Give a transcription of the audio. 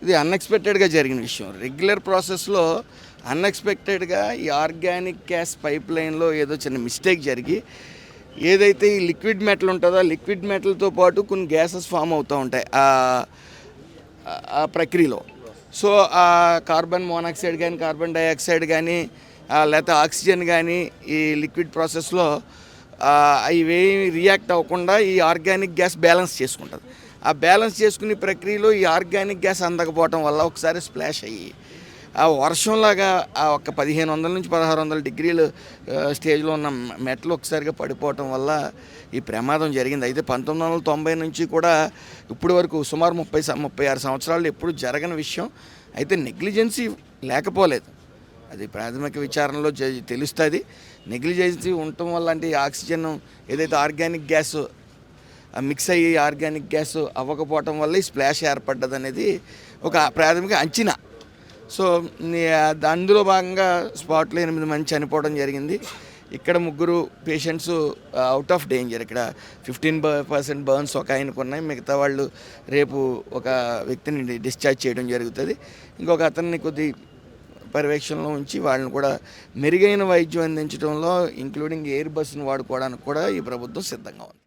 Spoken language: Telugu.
ఇది అన్ఎక్స్పెక్టెడ్గా జరిగిన విషయం. రెగ్యులర్ ప్రాసెస్లో అన్ఎక్స్పెక్టెడ్గా ఈ ఆర్గానిక్ గ్యాస్ పైప్ లైన్లో ఏదో చిన్న మిస్టేక్ జరిగి ఏదైతే ఈ లిక్విడ్ మెటల్ ఉంటుందో ఆ లిక్విడ్ మెటల్తో పాటు కొన్ని గ్యాసెస్ ఫామ్ అవుతూ ఉంటాయి ఆ ప్రక్రియలో. సో ఆ కార్బన్ మోనాక్సైడ్ కానీ కార్బన్ డైఆక్సైడ్ కానీ లేకపోతే ఆక్సిజన్ కానీ ఈ లిక్విడ్ ప్రాసెస్లో ఇవేమి రియాక్ట్ అవ్వకుండా ఈ ఆర్గానిక్ గ్యాస్ బ్యాలెన్స్ చేసుకుంటుంది. ఆ బ్యాలెన్స్ చేసుకునే ప్రక్రియలో ఈ ఆర్గానిక్ గ్యాస్ అందకపోవటం వల్ల ఒకసారి స్ప్లాష్ అయ్యి ఆ వర్షంలాగా ఆ ఒక 1500 నుంచి 1600 డిగ్రీలు స్టేజ్లో ఉన్న మెటల్ ఒకసారిగా పడిపోవటం వల్ల ఈ ప్రమాదం జరిగింది. అయితే 1990 నుంచి కూడా ఇప్పటి వరకు సుమారు 36 సంవత్సరాలు ఎప్పుడు జరగని విషయం. అయితే నెగ్లిజెన్సీ లేకపోలేదు, అది ప్రాథమిక విచారణలో తెలుస్తుంది. నెగ్లిజెన్సీ ఉండటం వల్ల అంటే ఆక్సిజన్ ఏదైతే ఆర్గానిక్ గ్యాస్ మిక్స్ అయ్యి ఆర్గానిక్ గ్యాస్ అవ్వకపోవటం వల్ల ఈ స్ప్లాష్ ఏర్పడ్డది అనేది ఒక ప్రాథమిక అంచనా. సో అందులో భాగంగా స్పాట్లో 8 మంది చనిపోవడం జరిగింది. ఇక్కడ 3 పేషెంట్స్ అవుట్ ఆఫ్ డేంజర్. ఇక్కడ 15% బర్న్స్ ఒక ఆయనకు ఉన్నాయి. మిగతా వాళ్ళు రేపు ఒక వ్యక్తిని డిశ్చార్జ్ చేయడం జరుగుతుంది. ఇంకొక అతన్ని కొద్ది పర్యవేక్షణలో ఉంచి వాళ్ళని కూడా మెరుగైన వైద్యం అందించడంలో ఇంక్లూడింగ్ ఎయిర్ బస్సును వాడుకోవడానికి కూడా ఈ ప్రభుత్వం సిద్ధంగా ఉంది.